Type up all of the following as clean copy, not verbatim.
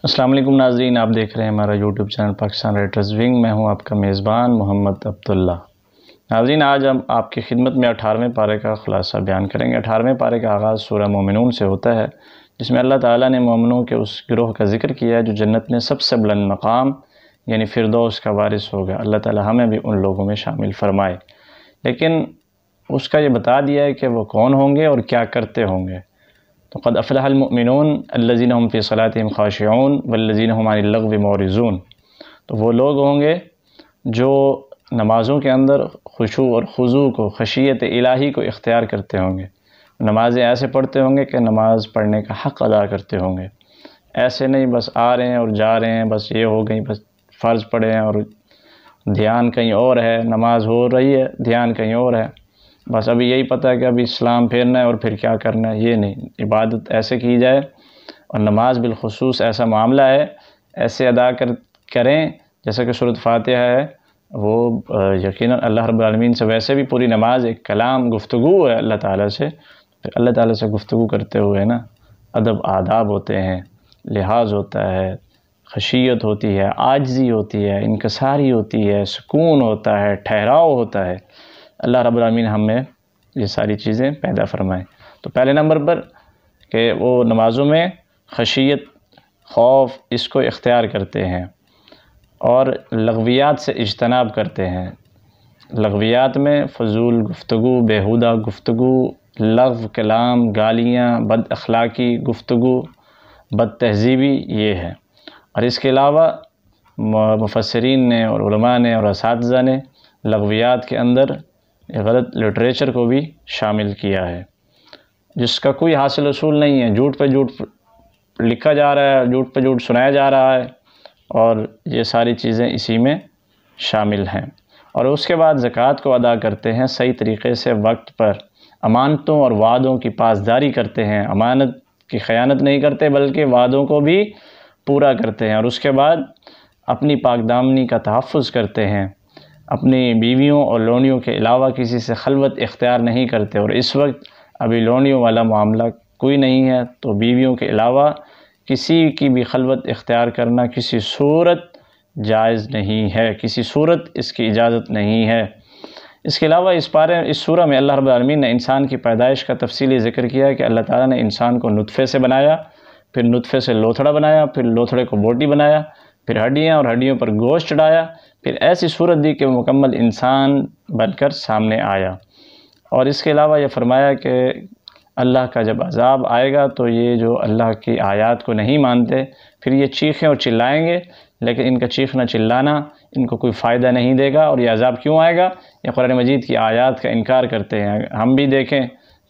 السلام علیکم ناظرین، آپ دیکھ رہے ہیں ہمارا YouTube channel Pakistan writers wing. میں ہوں آپ کا میزبان محمد عبداللہ۔ ناظرین، آج ہم آپ کی خدمت میں 18ویں پارے کا خلاصہ بیان کریں گے۔ 18ویں پارے کا آغاز سورہ مومنون سے ہوتا ہے، جس میں اللہ تعالیٰ نے مومنوں کے اس گروہ کا ذکر کیا ہے جو جنت میں سب سے بلند مقام یعنی فردوس کا وارث ہوگا۔ اللہ تعالیٰ ہمیں بھی ان لوگوں میں شامل فرمائے۔ لیکن اس کا یہ بتا دیا ہے کہ وہ کون ہوں گے اور کیا کرتے ہوں گے۔ تو قد افلح المؤمنون الذین هم فی صلاتهم خاشعون والذین هم عن اللغو معرضون۔ تو وہ لوگ ہوں گے جو نمازوں کے اندر خشوع اور خضوع کو، خشیت الہی کو اختیار کرتے ہوں گے۔ نمازیں ایسے پڑھتے ہوں گے کہ نماز پڑھنے کا حق ادا کرتے ہوں گے، ایسے نہیں بس آ رہے ہیں اور جا رہے ہیں، بس یہ ہو گئی، بس فرض پڑھے ہیں اور دھیان کہیں اور ہے، نماز ہو رہی ہے دھیان کہیں اور ہے، بس ابھی یہی پتہ ہے کہ ابھی اسلام پھیرنا ہے اور پھر کیا کرنا ہے۔ یہ نہیں، عبادت ایسے کی جائے اور نماز بالخصوص ایسا معاملہ ہے، ایسے ادا کریں جیسا کہ سورۃ فاتحہ ہے۔ وہ یقیناً اللہ رب العالمین سے ویسے بھی پوری نماز ایک کلام، گفتگو ہے اللہ تعالیٰ سے۔ پھر اللہ تعالیٰ سے گفتگو کرتے ہوئے نا ادب آداب ہوتے ہیں، لحاظ ہوتا ہے، خشیت ہوتی ہے، عاجزی ہوتی ہے، انکساری ہوتی ہے، سکون ہوتا ہے، ٹھہراؤ ہوتا ہے۔ اللہ رب العالمین ہمیں یہ ساری چیزیں پیدا فرمائیں۔ تو پہلے نمبر پر کہ وہ نمازوں میں خشیت، خوف اس کو اختیار کرتے ہیں اور لغویات سے اجتناب کرتے ہیں۔ لغویات میں فضول گفتگو، بیہودہ گفتگو، لغو کلام، گالیاں، بد اخلاقی گفتگو، بد تہذیبی، یہ ہے۔ اور اس کے علاوہ مفسرین نے اور علماء نے اور اساتذہ نے لغویات کے اندر غلط لٹریچر کو بھی شامل کیا ہے، جس کا کوئی حاصل اصول نہیں ہے، جھوٹ پہ جھوٹ لکھا جا رہا ہے، جھوٹ پہ جھوٹ سنایا جا رہا ہے، اور یہ ساری چیزیں اسی میں شامل ہیں۔ اور اس کے بعد زکوٰۃ کو ادا کرتے ہیں صحیح طریقے سے، وقت پر، امانتوں اور وعدوں کی پاسداری کرتے ہیں، امانت کی خیانت نہیں کرتے بلکہ وعدوں کو بھی پورا کرتے ہیں۔ اور اس کے بعد اپنی پاک دامنی کا تحفظ کرتے ہیں، اپنی بیویوں اور لونیوں کے علاوہ کسی سے خلوت اختیار نہیں کرتے۔ اور اس وقت ابھی لونیوں والا معاملہ کوئی نہیں ہے، تو بیویوں کے علاوہ کسی کی بھی خلوت اختیار کرنا کسی صورت جائز نہیں ہے، کسی صورت اس کی اجازت نہیں ہے۔ اس کے علاوہ اس سورہ میں اللہ رب العالمین نے انسان کی پیدائش کا تفصیلی ذکر کیا ہے کہ اللہ تعالیٰ نے انسان کو نطفے سے بنایا، پھر نطفے سے لوتھڑا بنایا، پھر لوتھڑے کو بوٹی بنایا، پھر ہڈیاں اور ہڈیوں پر گوشت ڈایا، پھر ایسی صورت دی کہ وہ مکمل انسان بن کر سامنے آیا۔ اور اس کے علاوہ یہ فرمایا کہ اللہ کا جب عذاب آئے گا تو یہ جو اللہ کی آیات کو نہیں مانتے، پھر یہ چیخیں اور چلائیں گے، لیکن ان کا چیخنا چلانا ان کو کوئی فائدہ نہیں دے گا۔ اور یہ عذاب کیوں آئے گا؟ یہ قرآن مجید کی آیات کا انکار کرتے ہیں۔ ہم بھی دیکھیں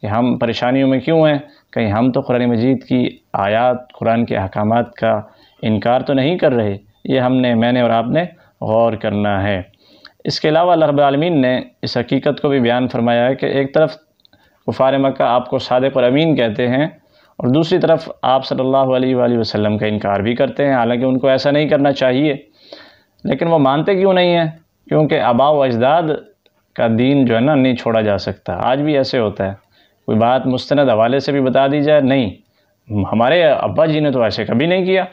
کہ ہم پریشانیوں میں کیوں ہیں، کہیں ہم تو قرآن مجید کی آیات، قرآن کے احکامات کا انکار تو نہیں کر رہے۔ یہ میں نے اور آپ نے غور کرنا ہے۔ اس کے علاوہ اللہ رب العالمین نے اس حقیقت کو بھی بیان فرمایا ہے کہ ایک طرف کفار مکہ آپ کو صادق اور امین کہتے ہیں، اور دوسری طرف آپ صلی اللہ علیہ وآلہ وسلم کا انکار بھی کرتے ہیں، حالانکہ ان کو ایسا نہیں کرنا چاہیے، لیکن وہ مانتے کیوں نہیں ہیں؟ کیونکہ آباء و اجداد کا دین جو ہے نا نہیں چھوڑا جا سکتا۔ آج بھی ایسے ہوتا ہے، کوئی بات مستند حوالے سے بھی بتا دی جائے، نہیں ہمارے ابا جی نے تو ایسے کبھی نہیں کیا،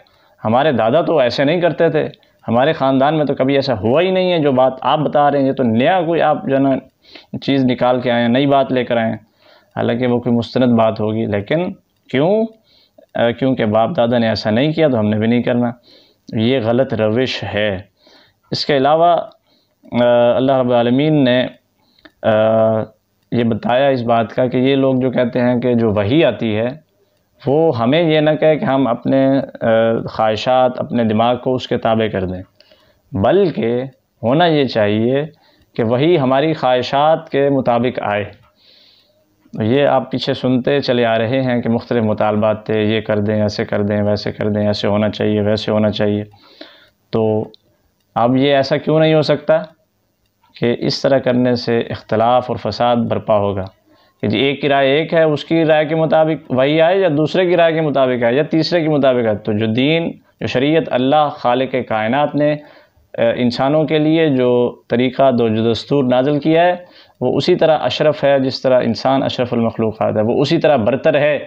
ہمارے دادا تو ایسے نہیں کرتے تھے، ہمارے خاندان میں تو کبھی ایسا ہوا ہی نہیں ہے، جو بات آپ بتا رہے ہیں یہ تو نیا کوئی آپ جو ہے نا چیز نکال کے آئے ہیں، نئی بات لے کر آئے ہیں، حالانکہ وہ کوئی مستند بات ہوگی، لیکن کیونکہ باپ دادا نے ایسا نہیں کیا تو ہم نے بھی نہیں کرنا۔ یہ غلط روش ہے۔ اس کے علاوہ اللہ رب العالمین نے یہ بتایا اس بات کا کہ یہ لوگ جو کہتے ہیں کہ جو وحی آتی ہے وہ ہمیں یہ نہ کہے کہ ہم اپنے خواہشات، اپنے دماغ کو اس کے تابع کر دیں، بلکہ ہونا یہ چاہیے کہ وہی ہماری خواہشات کے مطابق آئے۔ یہ آپ پیچھے سنتے چلے آ رہے ہیں کہ مختلف مطالبات تھے، یہ کر دیں، ایسے کر دیں، ویسے کر دیں، ایسے ہونا چاہیے، ویسے ہونا چاہیے۔ تو اب یہ ایسا کیوں نہیں ہو سکتا کہ اس طرح کرنے سے اختلاف اور فساد برپا ہوگا کہ جی ایک کی رائے ایک ہے، اس کی رائے کے مطابق وہی آئے، یا دوسرے کی رائے کے مطابق آئے، یا تیسرے کے مطابق آئے۔ تو جو دین، جو شریعت اللہ خالق کائنات نے انسانوں کے لیے جو طریقہ، جو دستور نازل کیا ہے، وہ اسی طرح اشرف ہے جس طرح انسان اشرف المخلوقات ہے، وہ اسی طرح برتر ہے،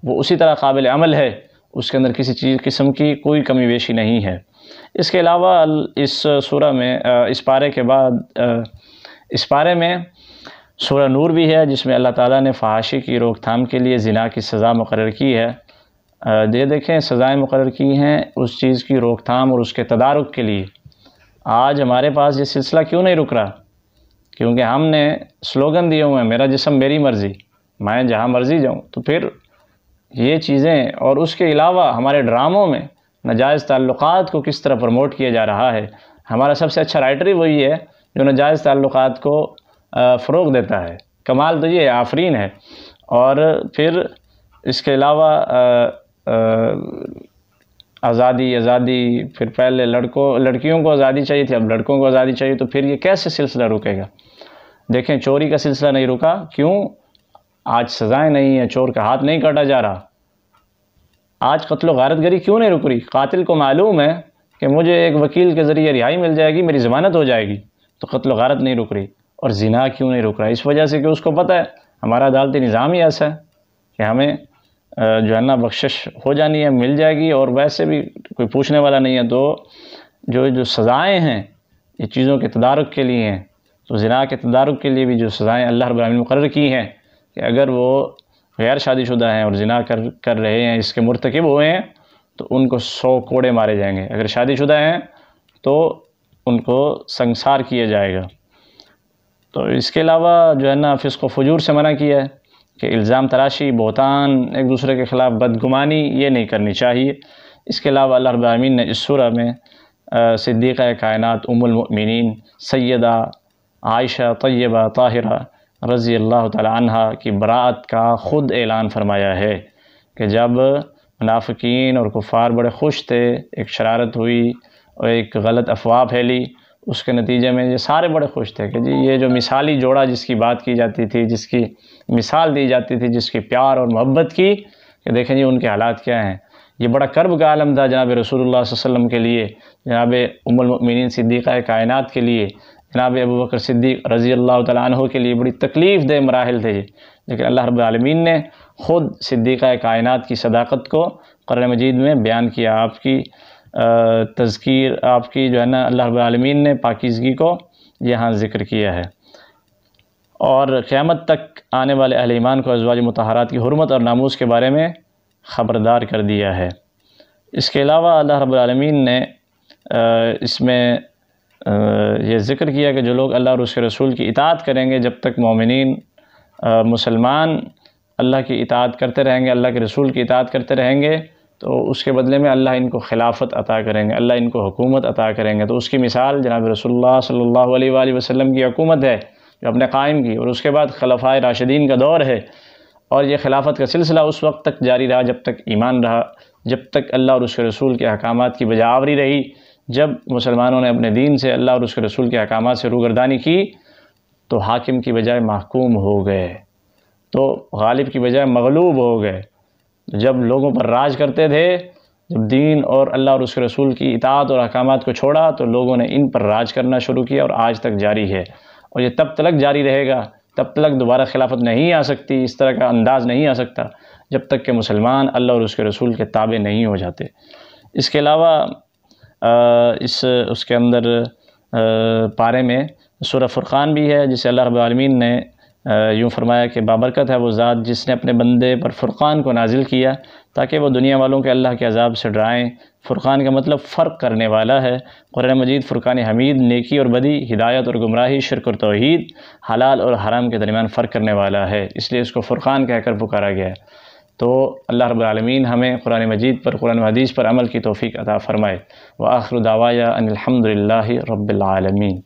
وہ اسی طرح قابل عمل ہے، اس کے اندر کسی قسم کی کوئی کمی بیشی نہیں ہے۔ اس کے علاوہ اس سورہ میں اس پارے کے بعد اس پارے میں سورہ نور بھی ہے، جس میں اللہ تعالیٰ نے فحاشی کی روک تھام کے لیے زنا کی سزا مقرر کی ہے۔ یہ دیکھیں سزائیں مقرر کی ہیں اس چیز کی روک تھام اور اس کے تدارک کے لیے۔ آج ہمارے پاس یہ سلسلہ کیوں نہیں رک رہا؟ کیونکہ ہم نے سلوگن دیے ہوئے ہیں، میرا جسم میری مرضی، میں جہاں مرضی جاؤں۔ تو پھر یہ چیزیں اور اس کے علاوہ ہمارے ڈراموں میں ناجائز تعلقات کو کس طرح پروموٹ کیا جا رہا ہے۔ ہمارا سب سے اچھا رائٹر ہی وہی ہے جو ناجائز تعلقات کو فروغ دیتا ہے۔ کمال تو یہ ہے، آفرین ہے۔ اور پھر اس کے علاوہ آزادی، پھر پہلے لڑکیوں کو آزادی چاہیے تھی، اب لڑکوں کو آزادی چاہیے، تو پھر یہ کیسے سلسلہ رکے گا؟ دیکھیں چوری کا سلسلہ نہیں رکا، کیوں؟ آج سزائیں نہیں ہیں، چور کا ہاتھ نہیں کاٹا جا رہا۔ آج قتل و غارت گری کیوں نہیں رک رہی؟ قاتل کو معلوم ہے کہ مجھے ایک وکیل کے ذریعے رہائی مل جائے گی، میری ضمانت ہو جائے گی، تو قتل و غارت نہیں رک رہی۔ اور زنا کیوں نہیں رک رہا؟ اس وجہ سے کہ اس کو پتہ ہے ہمارا عدالتی نظام ہی ایسا ہے کہ ہمیں جو ہے نا بخشش ہو جانی ہے، مل جائے گی، اور ویسے بھی کوئی پوچھنے والا نہیں ہے۔ تو جو سزائیں ہیں یہ چیزوں کے تدارک کے لیے ہیں، تو زنا کے تدارک کے لیے بھی جو سزائیں اللہ رب العالمین نے مقرر کی ہیں کہ اگر وہ غیر شادی شدہ ہیں اور زنا کر رہے ہیں، اس کے مرتکب ہوئے ہیں، تو ان کو 100 کوڑے مارے جائیں گے۔ اگر شادی شدہ ہیں تو ان کو سنگسار کیا جائے گا۔ تو اس کے علاوہ جو ہے نا فسق و فجور سے منع کیا ہے کہ الزام تراشی، بہتان، ایک دوسرے کے خلاف بدگمانی یہ نہیں کرنی چاہیے۔ اس کے علاوہ اللہ رب العالمین نے اس سورہ میں صدیقہ کائنات ام المؤمنین سیدہ عائشہ طیبہ طاہرہ رضی اللہ تعالی عنہا کی براءت کا خود اعلان فرمایا ہے کہ جب منافقین اور کفار بڑے خوش تھے، ایک شرارت ہوئی اور ایک غلط افواہ پھیلی، اس کے نتیجے میں یہ سارے بڑے خوش تھے کہ جی یہ جو مثالی جوڑا جس کی بات کی جاتی تھی، جس کی مثال دی جاتی تھی، جس کی پیار اور محبت کی، کہ دیکھیں جی ان کے حالات کیا ہیں۔ یہ بڑا کرب کا عالم تھا جناب رسول اللہ صلی اللہ علیہ وسلم کے لیے، جناب ام المؤمنین صدیقہ کائنات کے لیے، جناب ابوبکر صدیق رضی اللہ تعالیٰ عنہ کے لیے بڑی تکلیف دہ مراحل تھے یہ، لیکن اللہ رب العالمین نے خود صدیقہ کائنات کی صداقت کو قرآن مجید میں بیان کیا۔ آپ کی تذکیر، آپ کی جو ہے نا اللہ رب العالمین نے پاکیزگی کو یہاں ذکر کیا ہے، اور قیامت تک آنے والے اہل ایمان کو ازواج مطہرات کی حرمت اور ناموس کے بارے میں خبردار کر دیا ہے۔ اس کے علاوہ اللہ رب العالمین نے اس میں یہ ذکر کیا کہ جو لوگ اللہ اور اس کے رسول کی اطاعت کریں گے، جب تک مومنین مسلمان اللہ کی اطاعت کرتے رہیں گے، اللہ کے رسول کی اطاعت کرتے رہیں گے، تو اس کے بدلے میں اللہ ان کو خلافت عطا کریں گے، اللہ ان کو حکومت عطا کریں گے۔ تو اس کی مثال جناب رسول اللہ صلی اللہ علیہ وآلہ وسلم کی حکومت ہے جو اپنے قائم کی، اور اس کے بعد خلفائے راشدین کا دور ہے، اور یہ خلافت کا سلسلہ اس وقت تک جاری رہا جب تک ایمان رہا، جب تک اللہ اور اس کے رسول کے احکامات کی بجا آوری رہی۔ جب مسلمانوں نے اپنے دین سے، اللہ اور اس کے رسول کے احکامات سے روگردانی کی، تو حاکم کی بجائے محکوم ہو گئے، تو غالب کی بجائے مغلوب ہو گئے۔ جب لوگوں پر راج کرتے تھے، جب دین اور اللہ اور اس کے رسول کی اطاعت اور احکامات کو چھوڑا، تو لوگوں نے ان پر راج کرنا شروع کیا، اور آج تک جاری ہے، اور یہ تب تک جاری رہے گا، تب تک دوبارہ خلافت نہیں آ سکتی، اس طرح کا انداز نہیں آ سکتا جب تک کہ مسلمان اللہ اور اس کے رسول کے تابع نہیں ہو جاتے۔ اس کے علاوہ اس کے اندر پارے میں سورہ فرقان بھی ہے، جسے اللہ رب العالمین نے یوں فرمایا کہ بابرکت ہے وہ ذات جس نے اپنے بندے پر فرقان کو نازل کیا تاکہ وہ دنیا والوں کے اللہ کے عذاب سے ڈرائیں۔ فرقان کا مطلب فرق کرنے والا ہے۔ قرآن مجید فرقان حمید نیکی اور بدی، ہدایت اور گمراہی، شرک اور توحید، حلال اور حرام کے درمیان فرق کرنے والا ہے، اس لیے اس کو فرقان کہہ کر پکارا گیا ہے۔ تو اللہ رب العالمین ہمیں قرآن مجید پر، قرآن و حدیث پر عمل کی توفیق عطا فرمائے۔ وآخر دعوایا ان الحمد للہ رب العالمین۔